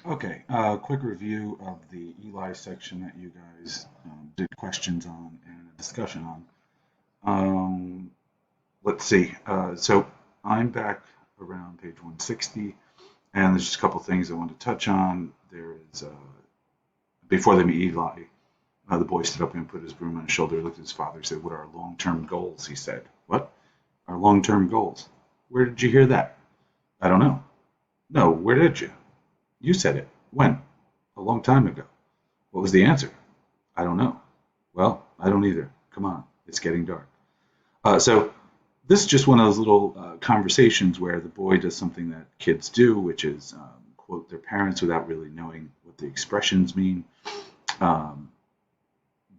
Okay, quick review of the Ely section that you guys did questions on and a discussion on. Um, let's see. So I'm back around page 160, and there's just a couple things I want to touch on. There is, before they meet Eli, the boy stood up and put his broom on his shoulder, looked at his father, said, "What are our long-term goals?" He said. "What? Our long-term goals? Where did you hear that?" "I don't know." "No, where did you?" "You said it." "When?" "A long time ago." "What was the answer?" "I don't know." "Well, I don't either. Come on, it's getting dark." So this is just one of those little conversations where the boy does something that kids do, which is quote their parents without really knowing what the expressions mean. Um,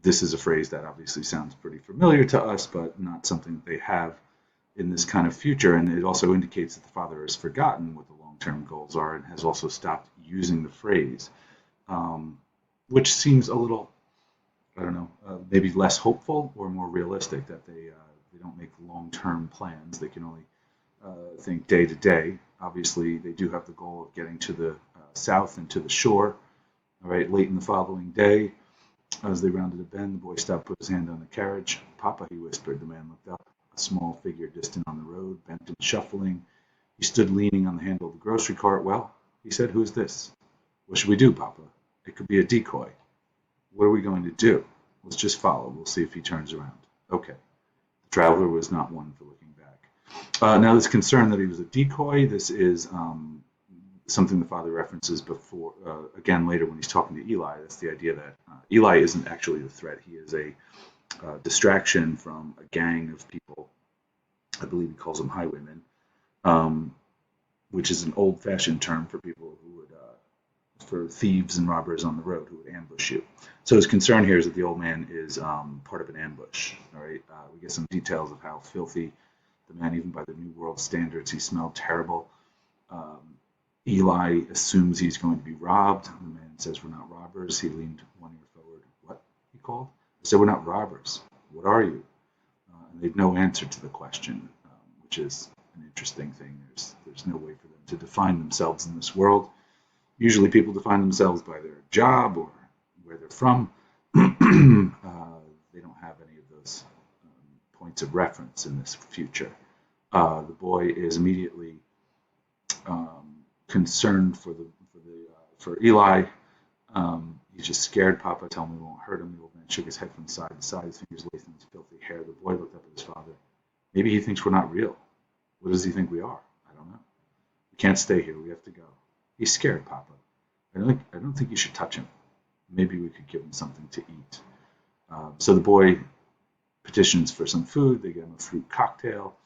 this is a phrase that obviously sounds pretty familiar to us, but not something that they have in this kind of future. And it also indicates that the father has forgotten what the long-term goals are and has also stopped using the phrase, um, which seems a little, I don't know, maybe less hopeful or more realistic that they don't make long-term plans. They can only think day to day. Obviously, they do have the goal of getting to the south and to the shore. All right, late in the following day, as they rounded a bend, the boy stopped, put his hand on the carriage. "Papa," he whispered. The man looked up. A small figure distant on the road, bent and shuffling. He stood leaning on the handle of the grocery cart. "Well," he said, "who's this?" "What should we do, Papa?" "It could be a decoy." "What are we going to do?" "Let's just follow. We'll see if he turns around." "Okay." The traveler was not one for looking back. Now, this concern that he was a decoy, this is something the father references before, again later when he's talking to Eli. That's the idea that Eli isn't actually the threat. He is a distraction from a gang of people. I believe he calls them highwaymen, um, which is an old-fashioned term for people who would, for thieves and robbers on the road who would ambush you. So his concern here is that the old man is part of an ambush. All right, we get some details of how filthy the man, even by the New World standards, he smelled terrible. Um, Eli assumes he's going to be robbed. The man says, "We're not robbers." He leaned one ear forward. "What?" he called. I said, "We're not robbers. What are you?" And they've no answer to the question, which is an interesting thing. There's no way for them to define themselves in this world. Usually people define themselves by their job or where they're from. They don't have any of those points of reference in this future. The boy is immediately concerned for Eli. He's just scared. "Papa, tell me we won't hurt him." The old man shook his head from side to side, his fingers laced in his filthy hair. The boy looked up at his father. "Maybe he thinks we're not real. What does he think we are?" "I don't know." "We can't stay here. We have to go." "He's scared, Papa. I don't think you should touch him. Maybe we could give him something to eat." So the boy petitions for some food. They give him a fruit cocktail.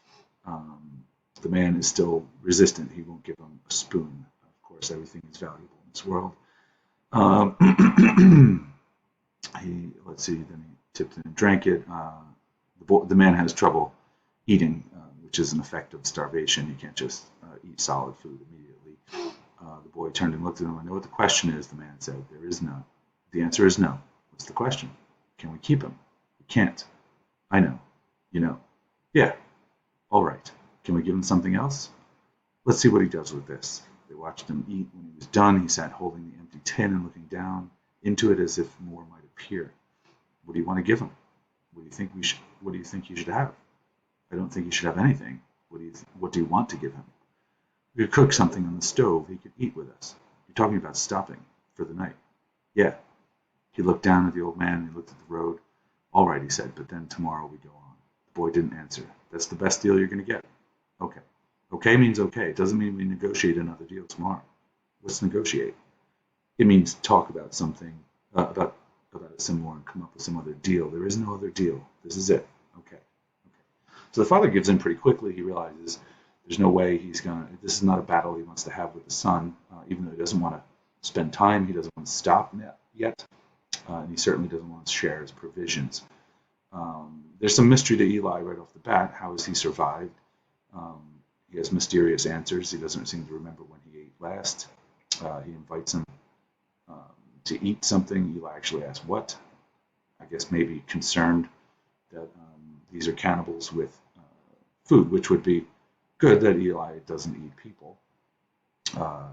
Um, the man is still resistant. He won't give him a spoon. Of course, everything is valuable in this world. Let's see, then he tipped it and drank it. The man has trouble eating, which is an effect of starvation. You can't just eat solid food immediately. The boy turned and looked at him. "I know what the question is," the man said. "There is none." "The answer is no." "What's the question?" "Can we keep him?" "We can't." "I know. You know." "Yeah. All right. Can we give him something else?" "Let's see what he does with this." They watched him eat. When he was done, he sat holding the empty tin and looking down into it as if more might appear. "What do you want to give him?" What do you think you should have?" "I don't think you should have anything. What do you want to give him?" "We could cook something on the stove he could eat with us." "You're talking about stopping for the night?" "Yeah." He looked down at the old man and he looked at the road. "All right," he said, "but then tomorrow we go on." The boy didn't answer. "That's the best deal you're going to get." "Okay." Okay means okay. It doesn't mean we negotiate another deal tomorrow. What's negotiate? It means talk about something, about it some more and come up with some other deal. There is no other deal. This is it. Okay. Okay. So the father gives in pretty quickly. He realizes there's no way this is not a battle he wants to have with the son, even though he doesn't want to spend time. He doesn't want to stop yet. And he certainly doesn't want to share his provisions. There's some mystery to Eli right off the bat. How has he survived? Um, he has mysterious answers. He doesn't seem to remember when he ate last. He invites him um, to eat something. Eli actually asks what. I guess maybe concerned that these are cannibals with food, which would be good that Eli doesn't eat people. Uh,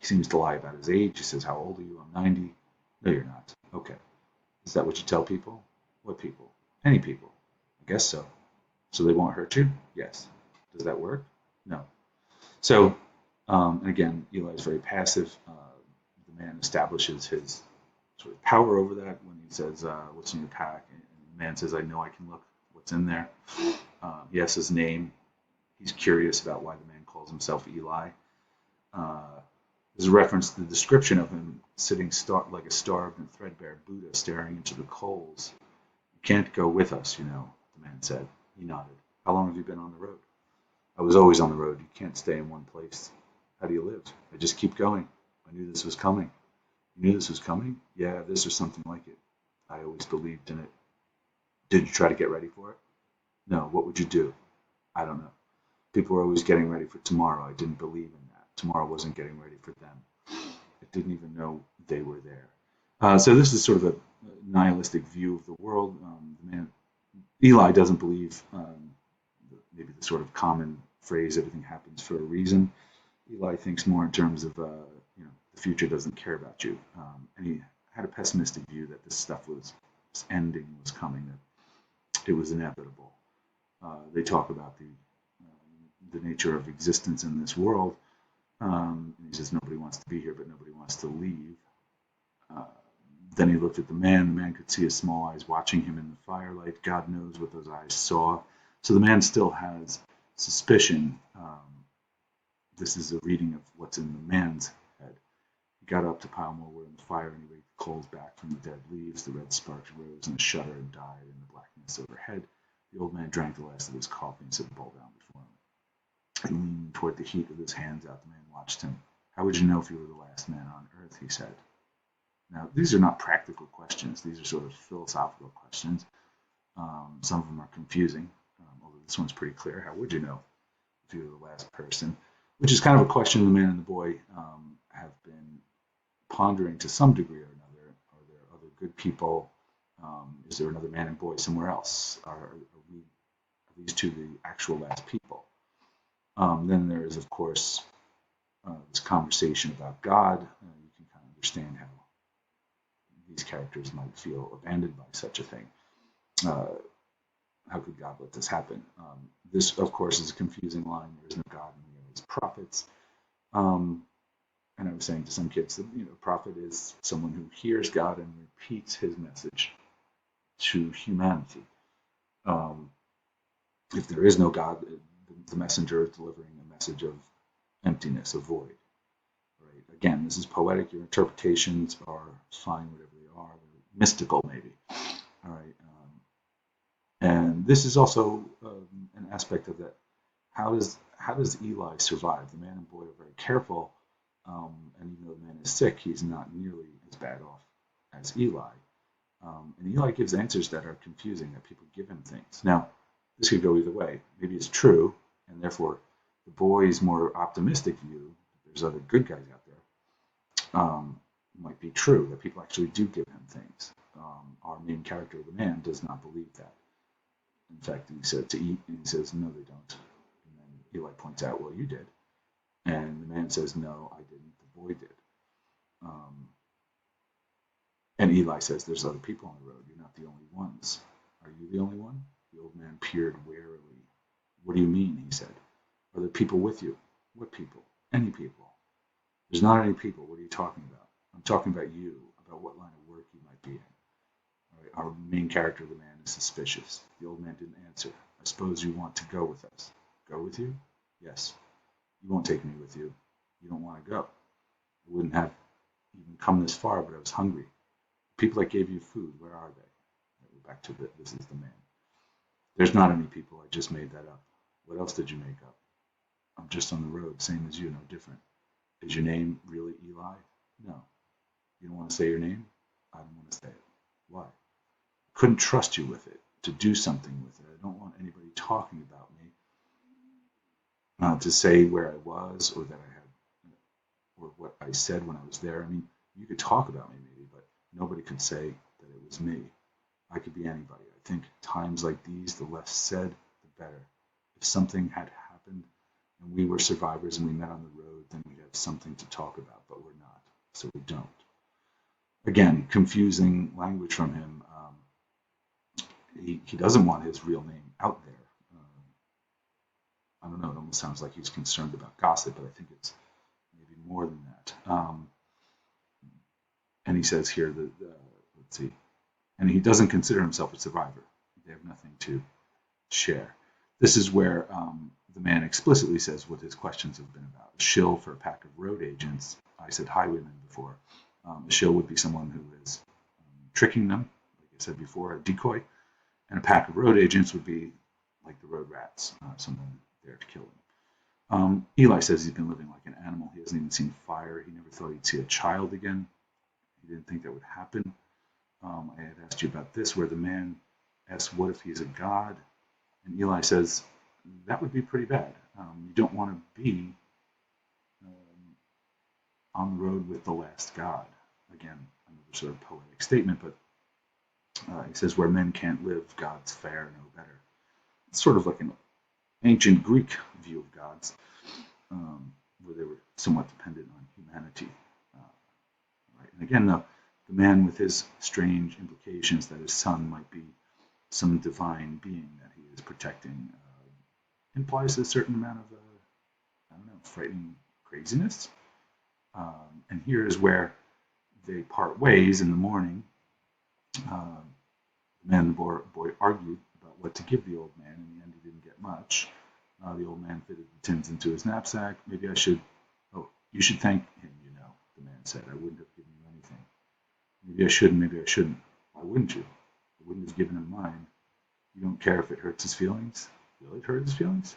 He seems to lie about his age. He says, "How old are you?" "I'm 90." "No, you're not." "Okay." "Is that what you tell people?" "What people?" "Any people." "I guess so." "So they won't hurt you?" "Yes." "Does that work?" "No." So, and again, Eli is very passive. The man establishes his sort of power over that when he says, "What's in your pack?" And the man says, "I know I can look what's in there." He asks his name. He's curious about why the man calls himself Eli. Uh, there's a reference to the description of him sitting like a starved and threadbare Buddha staring into the coals. "You can't go with us, you know," the man said. He nodded. "How long have you been on the road?" "I was always on the road. You can't stay in one place." "How do you live?" "I just keep going. I knew this was coming." "You knew this was coming?" "Yeah, this or something like it. I always believed in it." "Did you try to get ready for it?" "No. What would you do?" "I don't know. People were always getting ready for tomorrow. I didn't believe in that. Tomorrow wasn't getting ready for them. I didn't even know they were there." So this is sort of a nihilistic view of the world. The man Eli doesn't believe maybe the sort of common phrase "everything happens for a reason." Eli thinks more in terms of the future doesn't care about you, and he had a pessimistic view that this stuff this ending was coming, that it was inevitable. They talk about the nature of existence in this world. And he says nobody wants to be here, but nobody wants to leave. Uh, then he looked at the man. The man could see his small eyes watching him in the firelight. God knows what those eyes saw. So the man still has suspicion. This is a reading of what's in the man's head. He got up to pile more wood on the fire, and he raked the coals back from the dead leaves. The red sparks rose, and a shudder and died in the blackness overhead. The old man drank the last of his coffee and set the bowl down before him. And leaning toward the heat with his hands out, the man watched him. "How would you know if you were the last man on earth?" he said. Now, these are not practical questions. These are sort of philosophical questions. Some of them are confusing, although this one's pretty clear. How would you know if you were the last person? Which is kind of a question the man and the boy have been pondering to some degree or another. Are there other good people? Is there another man and boy somewhere else? Are these two the actual last people? Then there is, of course, this conversation about God. You can kind of understand how these characters might feel abandoned by such a thing. Uh, how could God let this happen? This, of course, is a confusing line. There is no God, and we are his prophets. And I was saying to some kids that a prophet is someone who hears God and repeats his message to humanity. If there is no God, the messenger is delivering a message of emptiness, of void. Right? Again, this is poetic. Your interpretations are fine, whatever they are. They're mystical, maybe. All right. And this is also an aspect of that. How does Eli survive? The man and boy are very careful, and even though the man is sick, he's not nearly as bad off as Eli. And Eli gives answers that are confusing, that people give him things. Now, this could go either way. Maybe it's true, and therefore the boy's more optimistic view, that there's other good guys out there, might be true, that people actually do give him things. Our main character, the man, does not believe that. In fact, he said to eat, and he says, "No, they don't." And then Eli points out, "Well, you did." And the man says, "No, I didn't. The boy did." Um, and Eli says, "There's other people on the road. You're not the only ones." "Are you the only one?" The old man peered warily. "What do you mean?" he said. "Are there people with you?" "What people?" "Any people." "There's not any people. What are you talking about?" "I'm talking about you, about what line of work you might be in." All right, our main character, the man, is suspicious. The old man didn't answer. "I suppose you want to go with us." "Go with you?" "Yes." "You won't take me with you. You don't want to go." "I wouldn't have even come this far, but I was hungry." "The people that gave you food, where are they?" We're back to this is the man. "There's not any people. I just made that up." "What else did you make up?" "I'm just on the road, same as you, no different." "Is your name really Eli?" "No." "You don't want to say your name?" "I don't want to say it." "Why?" "Couldn't trust you with it, to do something with it. I don't want anybody talking about me, to say where I was or that I had, or what I said when I was there. I mean, you could talk about me maybe, but nobody could say that it was me. I could be anybody. I think times like these, the less said, the better. If something had happened, and we were survivors and we met on the road, then we have something to talk about, but we're not, so we don't. Again, confusing language from him. He doesn't want his real name out there. I don't know, it almost sounds like he's concerned about gossip, but I think it's maybe more than that. And he says here that, let's see, and he doesn't consider himself a survivor. They have nothing to share. This is where the man explicitly says what his questions have been about. A shill for a pack of road agents. I said highwaymen before. A shill would be someone who is tricking them, like I said before, a decoy. And a pack of road agents would be like the road rats, someone there to kill him. Ely says he's been living like an animal. He hasn't even seen fire. He never thought he'd see a child again. He didn't think that would happen. I had asked you about this, where the man asks, what if he's a god? And Ely says, that would be pretty bad. You don't want to be on the road with the last god. Again, another sort of poetic statement, but he says, where men can't live, gods fare no better. It's sort of like an ancient Greek view of gods, where they were somewhat dependent on humanity. Right? And again, the man with his strange implications that his son might be some divine being that he is protecting implies a certain amount of, I don't know, frightening craziness. And here is where they part ways in the morning. The man and the boy argued about what to give the old man. In the end, he didn't get much. The old man fitted the tins into his knapsack. Maybe I should, oh, you should thank him, you know, the man said. I wouldn't have given you anything. Maybe I should, maybe I shouldn't. Why wouldn't you? I wouldn't have given him mine. You don't care if it hurts his feelings? Will it hurt his feelings?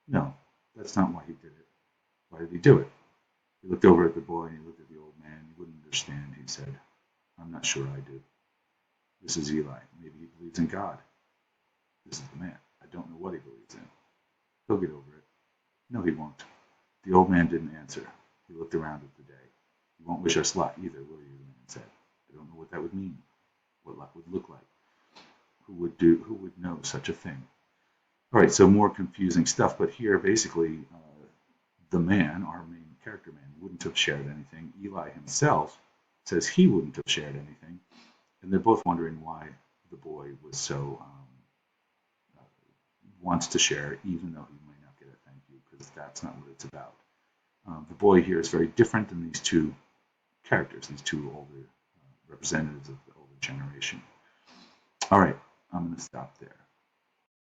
No, that's not why he did it. Why did he do it? He looked over at the boy and he looked at the old man. He wouldn't understand. He said, I'm not sure I do. This is Ely. Maybe he believes in God. This is the man. I don't know what he believes in. He'll get over it. No, he won't. The old man didn't answer. He looked around at the day. You won't wish us luck either, will you? The man said. I don't know what that would mean, what luck would look like. Who would know such a thing? All right, so more confusing stuff, but here basically the man, our main character man, wouldn't have shared anything. Ely himself says he wouldn't have shared anything, and they're both wondering why the boy was so wants to share, even though he might not get a thank you, because that's not what it's about. The boy here is very different than these two characters, these two older representatives of the older generation. All right, I'm going to stop there.